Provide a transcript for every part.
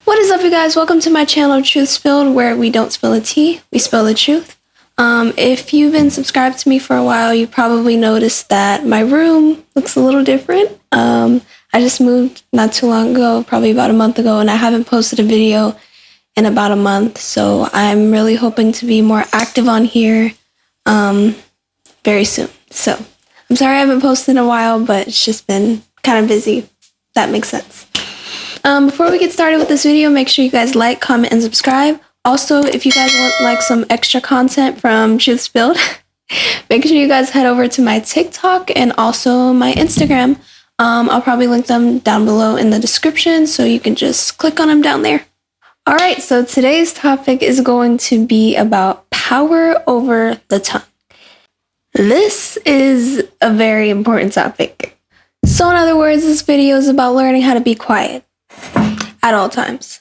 What is up, you guys? Welcome to my channel, Truth Spilled, where we don't spill the tea, we spill the truth. If you've been subscribed to me for a while, you probably noticed that my room looks a little different. I just moved not too long ago, probably about a month ago, and I haven't posted a video in about a month. So I'm really hoping to be more active on here very soon. So I'm sorry I haven't posted in a while, but it's just been kind of busy. That makes sense. Before we get started with this video, make sure you guys like, comment, and subscribe. Also, if you guys want like some extra content from Truth Spilled, make sure you guys head over to my TikTok and also my Instagram. I'll probably link them down below in the description, so you can just click on them down there. All right, so today's topic is going to be about power over the tongue. This is a very important topic. So in other words, this video is about learning how to be quiet at all times.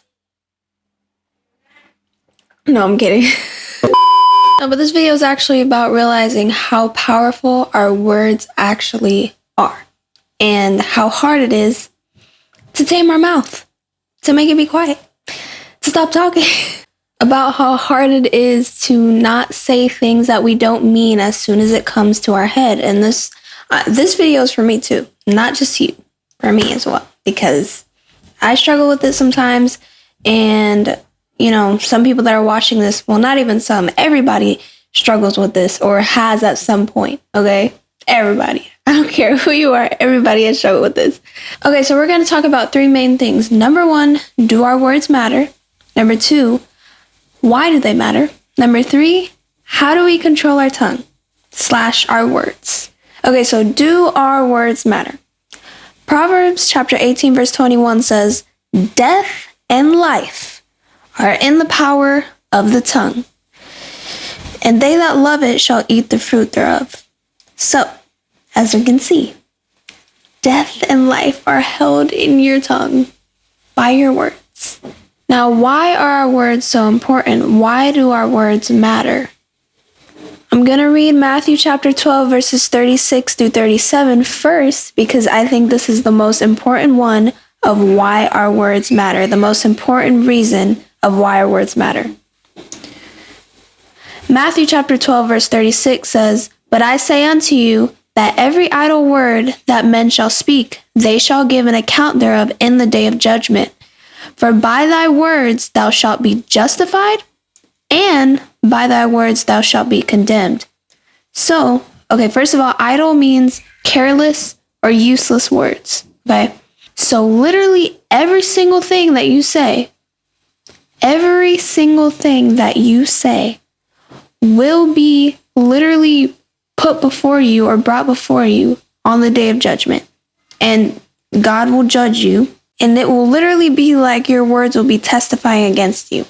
No, I'm kidding. No, but this video is actually about realizing how powerful our words actually are and how hard it is to tame our mouth, to make it be quiet, to stop talking. About how hard it is to not say things that we don't mean as soon as it comes to our head. And this video is for me too, not just you, for me as well, because I struggle with this sometimes. And you know, some people that are watching this, well, not even some, everybody struggles with this or has at some point, okay? Everybody. I don't care who you are, everybody has struggled with this. Okay, so we're going to talk about three main things. Number one, do our words matter? Number two, why do they matter? Number three, how do we control our tongue / our words? Okay, so do our words matter? Proverbs chapter 18, verse 21 says, "Death and life are in the power of the tongue, and they that love it shall eat the fruit thereof." So, as we can see, death and life are held in your tongue by your words. Now, why are our words so important? Why do our words matter? I'm going to read Matthew chapter 12, verses 36 through 37 first, because I think this is the most important one of why our words matter, the most important reason of why our words matter. Matthew chapter 12, verse 36 says, "But I say unto you, that every idle word that men shall speak, they shall give an account thereof in the day of judgment. For by thy words thou shalt be justified, and by thy words thou shalt be condemned." So, okay, first of all, idle means careless or useless words, okay? So literally every single thing that you say will be literally put before you or brought before you on the day of judgment. And God will judge you, and it will literally be like your words will be testifying against you.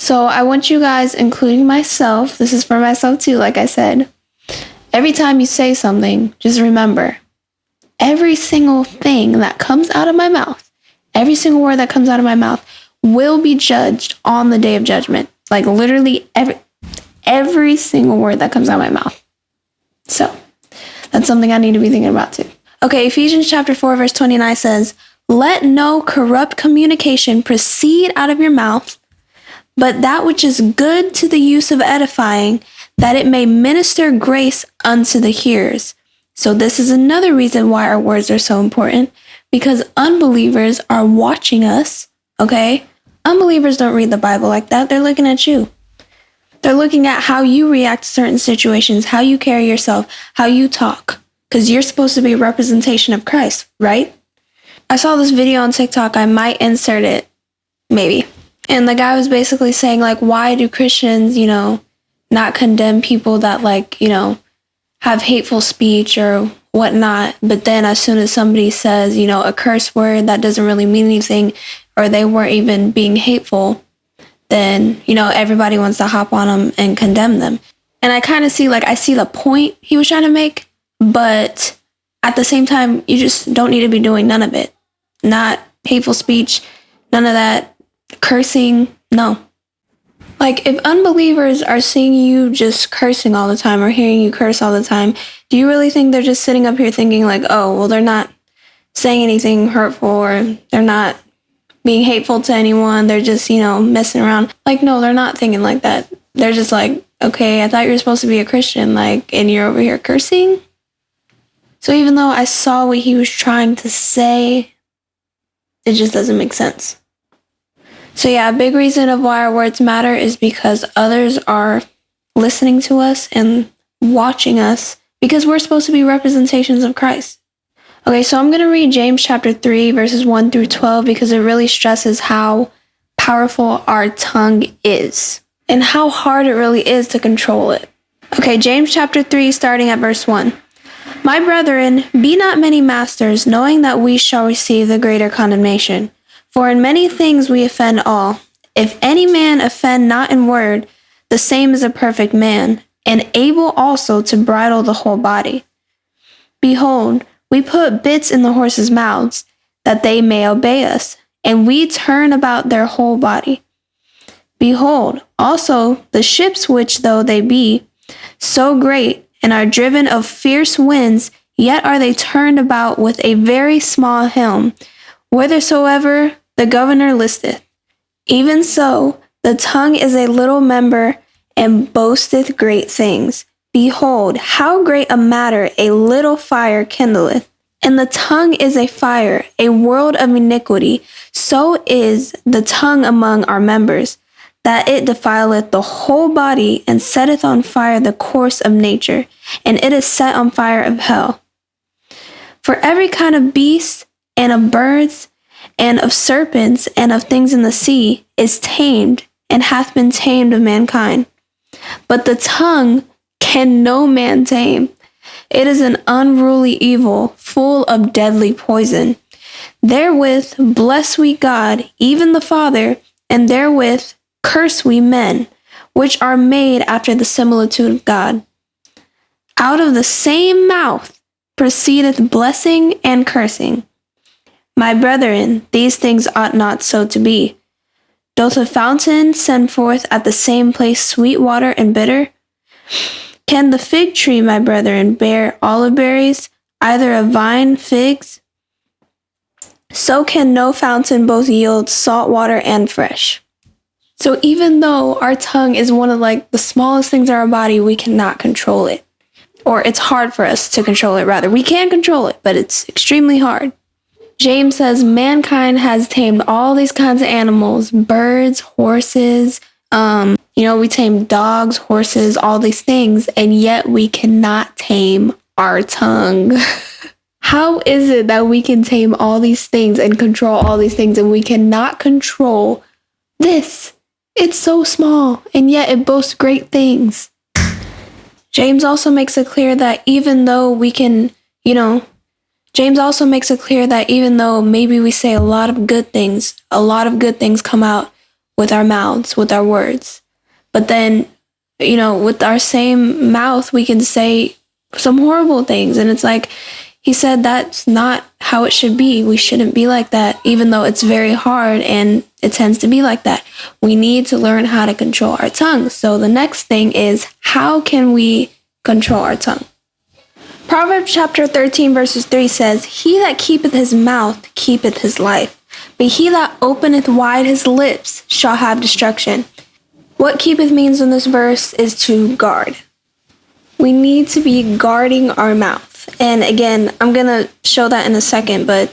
So I want you guys, including myself, this is for myself too, like I said, every time you say something, just remember, every single thing that comes out of my mouth, every single word that comes out of my mouth will be judged on the day of judgment. Like literally every single word that comes out of my mouth. So that's something I need to be thinking about too. Okay, Ephesians chapter 4, verse 29 says, "Let no corrupt communication proceed out of your mouth, but that which is good to the use of edifying, that it may minister grace unto the hearers." So this is another reason why our words are so important, because unbelievers are watching us, okay? Unbelievers don't read the Bible like that. They're looking at you. They're looking at how you react to certain situations, how you carry yourself, how you talk, because you're supposed to be a representation of Christ, right? I saw this video on TikTok. I might insert it, maybe. And the guy was basically saying, like, why do Christians, not condemn people that, have hateful speech or whatnot, but then as soon as somebody says, a curse word that doesn't really mean anything, or they weren't even being hateful, then, everybody wants to hop on them and condemn them. And I kind of see, I see the point he was trying to make, but at the same time, you just don't need to be doing none of it. Not hateful speech, none of that, cursing, no. Like, if unbelievers are seeing you just cursing all the time or hearing you curse all the time, do you really think they're just sitting up here thinking like, oh, well, they're not saying anything hurtful or they're not, being hateful to anyone. They're just, messing around. Like, no, they're not thinking like that. They're just like, okay, I thought you were supposed to be a Christian, like, and you're over here cursing. So even though I saw what he was trying to say, it just doesn't make sense. So yeah, a big reason of why our words matter is because others are listening to us and watching us, because we're supposed to be representations of Christ. Okay, so I'm going to read James chapter 3, verses 1 through 12, because it really stresses how powerful our tongue is and how hard it really is to control it. Okay, James chapter 3, starting at verse 1. My brethren, be not many masters, knowing that we shall receive the greater condemnation. For in many things we offend all. If any man offend not in word, the same is a perfect man, and able also to bridle the whole body. Behold, we put bits in the horses' mouths, that they may obey us, and we turn about their whole body. Behold, also the ships which though they be so great, and are driven of fierce winds, yet are they turned about with a very small helm, whithersoever the governor listeth. Even so, the tongue is a little member, and boasteth great things. Behold, how great a matter a little fire kindleth. And the tongue is a fire, a world of iniquity. So is the tongue among our members, that it defileth the whole body, and setteth on fire the course of nature, and it is set on fire of hell. For every kind of beast, and of birds, and of serpents, and of things in the sea, is tamed, and hath been tamed of mankind. But the tongue can no man tame. It is an unruly evil, full of deadly poison. Therewith bless we God, even the Father, and therewith curse we men, which are made after the similitude of God. Out of the same mouth proceedeth blessing and cursing. My brethren, these things ought not so to be. Doth a fountain send forth at the same place sweet water and bitter? Can the fig tree, my brethren, bear olive berries, either a vine figs? So can no fountain both yield salt water and fresh. So even though our tongue is one of the smallest things in our body, we cannot control it. Or it's hard for us to control it, rather. We can control it, but it's extremely hard. James says mankind has tamed all these kinds of animals, birds, horses, we tame dogs, horses, all these things, and yet we cannot tame our tongue. How is it that we can tame all these things and control all these things, and we cannot control this? It's so small, and yet it boasts great things. James also makes it clear that even though maybe we say a lot of good things come out with our mouths, with our words. But then, with our same mouth, we can say some horrible things. And it's like, he said that's not how it should be. We shouldn't be like that, even though it's very hard and it tends to be like that. We need to learn how to control our tongue. So the next thing is, how can we control our tongue? Proverbs chapter 13 verses 3 says, He that keepeth his mouth keepeth his life, but he that openeth wide his lips shall have destruction. What keepeth means in this verse is to guard. We need to be guarding our mouth. And again, I'm going to show that in a second, but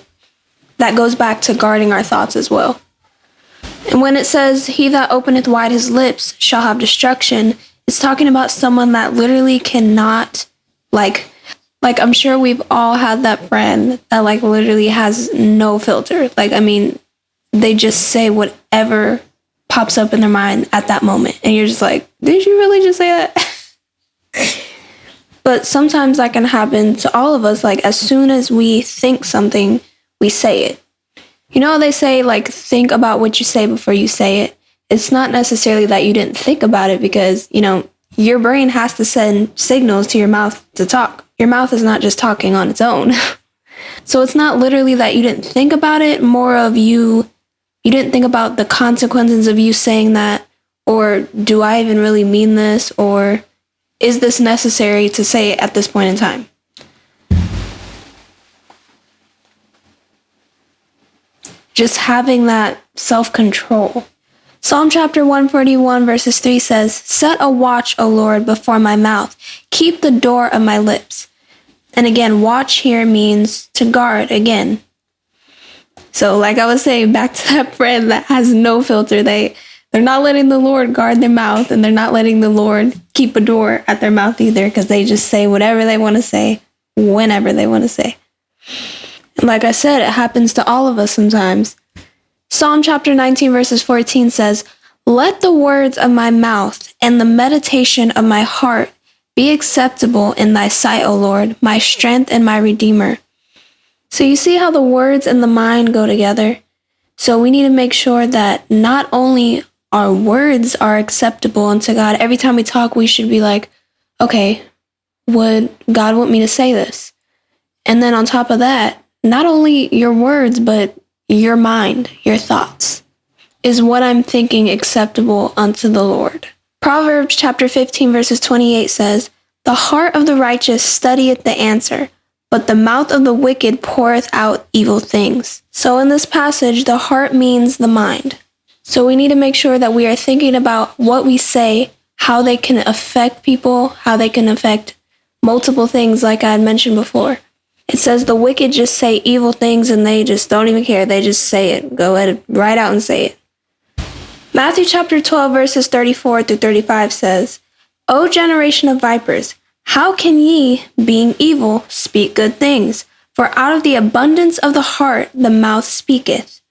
that goes back to guarding our thoughts as well. And when it says, He that openeth wide his lips shall have destruction, it's talking about someone that literally cannot, I'm sure we've all had that friend that literally has no filter. They just say whatever pops up in their mind at that moment. And you're just like, did you really just say that? But sometimes that can happen to all of us. As soon as we think something, we say it. They say, think about what you say before you say it. It's not necessarily that you didn't think about it because, your brain has to send signals to your mouth to talk. Your mouth is not just talking on its own. So it's not literally that you didn't think about it, more of you didn't think about the consequences of you saying that, or do I even really mean this, or is this necessary to say it at this point in time? just having that self-control. Psalm chapter 141 verses 3 says, "Set a watch, O Lord, before my mouth. Keep the door of my lips." And again, watch here means to guard again. So like I was saying, back to that friend that has no filter. They're not letting the Lord guard their mouth, and they're not letting the Lord keep a door at their mouth either, because they just say whatever they want to say, whenever they want to say. And like I said, it happens to all of us sometimes. Psalm chapter 19 verses 14 says, "Let the words of my mouth and the meditation of my heart be acceptable in thy sight, O Lord, my strength and my redeemer." So you see how the words and the mind go together? So we need to make sure that not only our words are acceptable unto God. Every time we talk, we should be like, okay, would God want me to say this? And then on top of that, not only your words, but your mind, your thoughts. Is what I'm thinking acceptable unto the Lord? Proverbs chapter 15 verses 28 says, "The heart of the righteous studieth the answer, but the mouth of the wicked poureth out evil things." So in this passage, the heart means the mind. So we need to make sure that we are thinking about what we say, how they can affect people, how they can affect multiple things like I had mentioned before. It says the wicked just say evil things and they just don't even care. They just say it. Go ahead, right out and say it. Matthew chapter 12 verses 34 through 35 says, "O generation of vipers, how can ye, being evil, speak good things? For out of the abundance of the heart the mouth speaketh.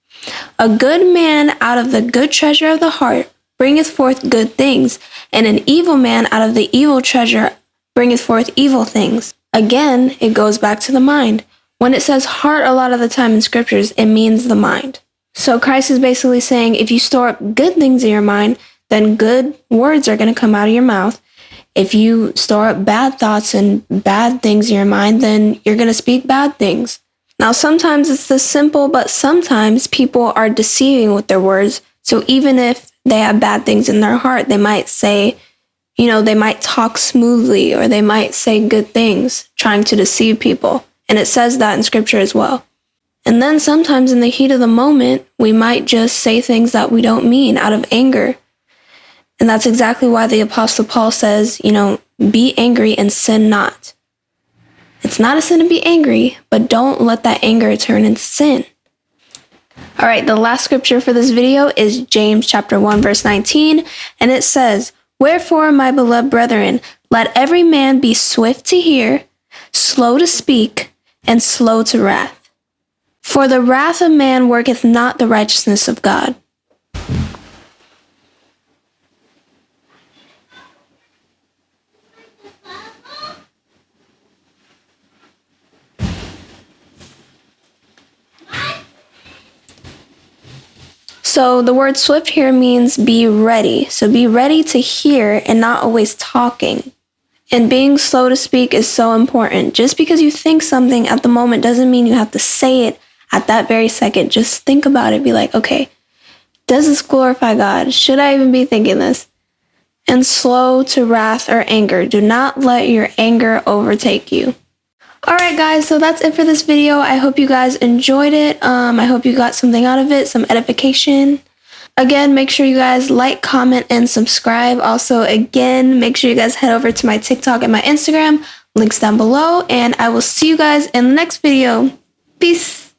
A good man out of the good treasure of the heart bringeth forth good things, and an evil man out of the evil treasure bringeth forth evil things." Again, it goes back to the mind. When it says heart a lot of the time in scriptures, it means the mind. So Christ is basically saying, if you store up good things in your mind, then good words are going to come out of your mouth. If you store up bad thoughts and bad things in your mind, then you're going to speak bad things. Now, sometimes it's this simple, but sometimes people are deceiving with their words. So even if they have bad things in their heart, they might say, they might talk smoothly, or they might say good things, trying to deceive people. And it says that in scripture as well. And then sometimes in the heat of the moment, we might just say things that we don't mean out of anger. And that's exactly why the Apostle Paul says, be angry and sin not. It's not a sin to be angry, but don't let that anger turn into sin. All right, the last scripture for this video is James chapter 1, verse 19. And it says, "Wherefore, my beloved brethren, let every man be swift to hear, slow to speak, and slow to wrath. For the wrath of man worketh not the righteousness of God." So the word swift here means be ready. So be ready to hear and not always talking. And being slow to speak is so important. Just because you think something at the moment doesn't mean you have to say it at that very second. Just think about it. Be like, okay, does this glorify God? Should I even be thinking this? And slow to wrath or anger. Do not let your anger overtake you. All right, guys, so that's it for this video. I hope you guys enjoyed it. I hope you got something out of it, some edification. Again, make sure you guys like, comment, and subscribe. Also, again, make sure you guys head over to my TikTok and my Instagram. Links down below. And I will see you guys in the next video. Peace.